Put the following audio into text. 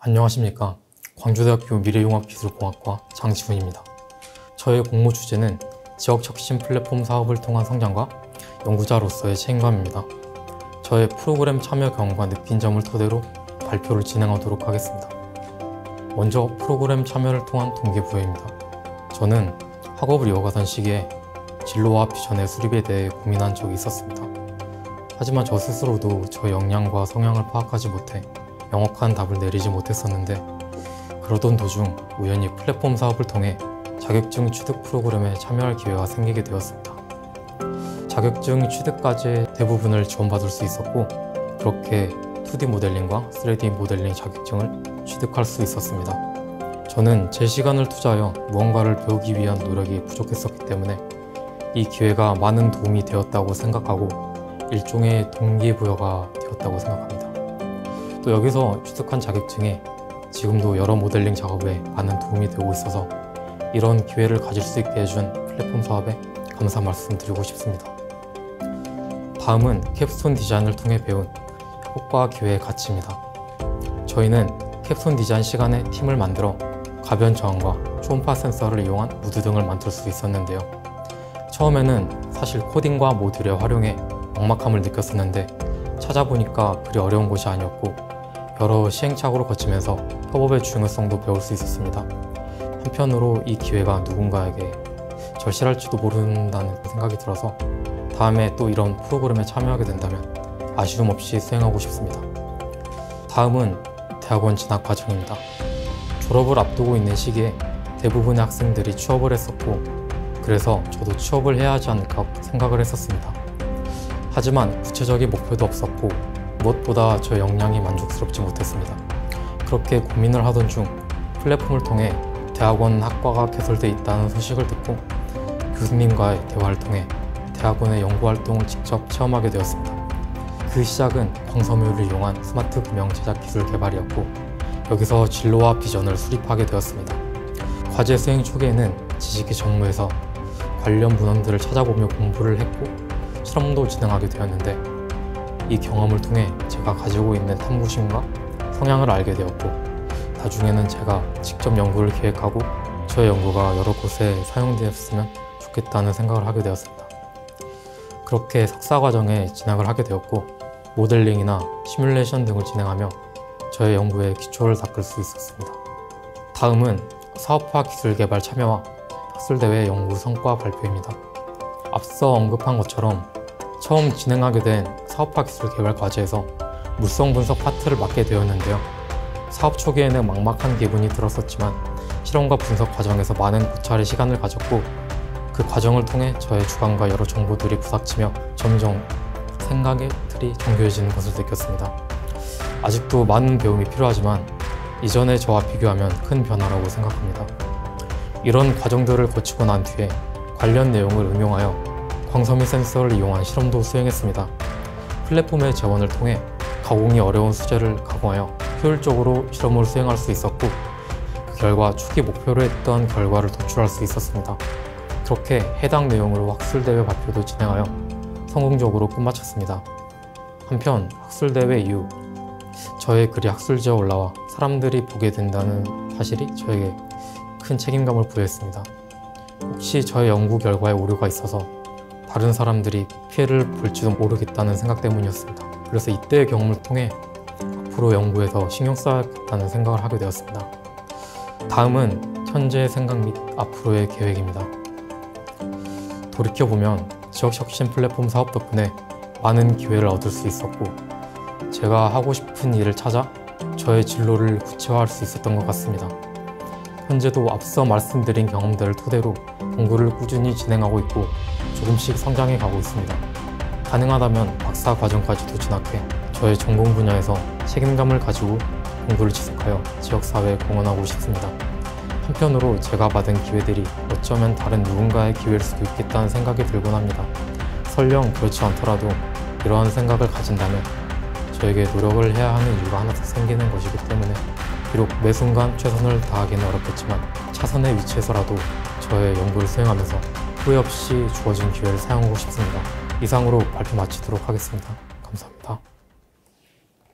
안녕하십니까. 광주대학교 미래융합기술공학과 장지훈입니다. 저의 공모 주제는 지역 혁신 플랫폼 사업을 통한 성장과 연구자로서의 책임감입니다. 저의 프로그램 참여 경험과 느낀 점을 토대로 발표를 진행하도록 하겠습니다. 먼저 프로그램 참여를 통한 동기부여입니다. 저는 학업을 이어가던 시기에 진로와 비전의 수립에 대해 고민한 적이 있었습니다. 하지만 저 스스로도 저의 역량과 성향을 파악하지 못해 명확한 답을 내리지 못했었는데, 그러던 도중 우연히 플랫폼 사업을 통해 자격증 취득 프로그램에 참여할 기회가 생기게 되었습니다. 자격증 취득까지 대부분을 지원받을 수 있었고, 그렇게 2D 모델링과 3D 모델링 자격증을 취득할 수 있었습니다. 저는 제 시간을 투자하여 무언가를 배우기 위한 노력이 부족했었기 때문에 이 기회가 많은 도움이 되었다고 생각하고 일종의 동기부여가 되었다고 생각합니다. 또 여기서 취득한 자격증에 지금도 여러 모델링 작업에 많은 도움이 되고 있어서 이런 기회를 가질 수 있게 해준 플랫폼 사업에 감사 말씀드리고 싶습니다. 다음은 캡스톤 디자인을 통해 배운 효과 기회의 가치입니다. 저희는 캡스톤 디자인 시간에 팀을 만들어 가변 저항과 초음파 센서를 이용한 무드 등을 만들 수 있었는데요. 처음에는 사실 코딩과 모듈에 활용해 막막함을 느꼈었는데, 찾아보니까 그리 어려운 것이 아니었고 여러 시행착오를 거치면서 협업의 중요성도 배울 수 있었습니다. 한편으로 이 기회가 누군가에게 절실할지도 모른다는 생각이 들어서 다음에 또 이런 프로그램에 참여하게 된다면 아쉬움 없이 수행하고 싶습니다. 다음은 대학원 진학 과정입니다. 졸업을 앞두고 있는 시기에 대부분의 학생들이 취업을 했었고, 그래서 저도 취업을 해야 하지 않을까 생각을 했었습니다. 하지만 구체적인 목표도 없었고 무엇보다 저 역량이 만족스럽지 못했습니다. 그렇게 고민을 하던 중 플랫폼을 통해 대학원 학과가 개설돼 있다는 소식을 듣고 교수님과의 대화를 통해 대학원의 연구활동을 직접 체험하게 되었습니다. 그 시작은 광섬유를 이용한 스마트 금형 제작 기술 개발이었고, 여기서 진로와 비전을 수립하게 되었습니다. 과제 수행 초기에는 지식의 전무에서 관련 문헌들을 찾아보며 공부를 했고 실험도 진행하게 되었는데, 이 경험을 통해 제가 가지고 있는 탐구심과 성향을 알게 되었고, 나중에는 제가 직접 연구를 기획하고 저의 연구가 여러 곳에 사용되었으면 좋겠다는 생각을 하게 되었습니다. 그렇게 석사 과정에 진학을 하게 되었고, 모델링이나 시뮬레이션 등을 진행하며 저의 연구에 기초를 닦을 수 있었습니다. 다음은 사업화 기술 개발 참여와 학술대회 연구 성과 발표입니다. 앞서 언급한 것처럼 처음 진행하게 된 사업화 기술 개발 과제에서 물성 분석 파트를 맡게 되었는데요. 사업 초기에는 막막한 기분이 들었었지만 실험과 분석 과정에서 많은 고찰의 시간을 가졌고, 그 과정을 통해 저의 주관과 여러 정보들이 부닥치며 점점 생각의 틀이 정교해지는 것을 느꼈습니다. 아직도 많은 배움이 필요하지만 이전의 저와 비교하면 큰 변화라고 생각합니다. 이런 과정들을 거치고 난 뒤에 관련 내용을 응용하여 광섬유 센서를 이용한 실험도 수행했습니다. 플랫폼의 재원을 통해 가공이 어려운 수제를 가공하여 효율적으로 실험을 수행할 수 있었고, 그 결과 초기 목표로 했던 결과를 도출할 수 있었습니다. 그렇게 해당 내용으로 학술대회 발표도 진행하여 성공적으로 끝마쳤습니다. 한편 학술대회 이후 저의 글이 학술지에 올라와 사람들이 보게 된다는 사실이 저에게 큰 책임감을 부여했습니다. 혹시 저의 연구 결과에 오류가 있어서 다른 사람들이 피해를 볼지도 모르겠다는 생각 때문이었습니다. 그래서 이때의 경험을 통해 앞으로 연구에서 신경 써야겠다는 생각을 하게 되었습니다. 다음은 현재의 생각 및 앞으로의 계획입니다. 돌이켜보면 지역 혁신 플랫폼 사업 덕분에 많은 기회를 얻을 수 있었고, 제가 하고 싶은 일을 찾아 저의 진로를 구체화할 수 있었던 것 같습니다. 현재도 앞서 말씀드린 경험들을 토대로 공부를 꾸준히 진행하고 있고 조금씩 성장해 가고 있습니다. 가능하다면 박사 과정까지도 진학해 저의 전공 분야에서 책임감을 가지고 공부를 지속하여 지역사회에 공헌하고 싶습니다. 한편으로 제가 받은 기회들이 어쩌면 다른 누군가의 기회일 수도 있겠다는 생각이 들곤 합니다. 설령 그렇지 않더라도 이러한 생각을 가진다면 저에게 노력을 해야 하는 이유가 하나 더 생기는 것이기 때문에 비록 매 순간 최선을 다하기는 어렵겠지만 차선의 위치에서라도 저의 연구를 수행하면서 후회 없이 주어진 기회를 사용하고 싶습니다. 이상으로 발표 마치도록 하겠습니다. 감사합니다.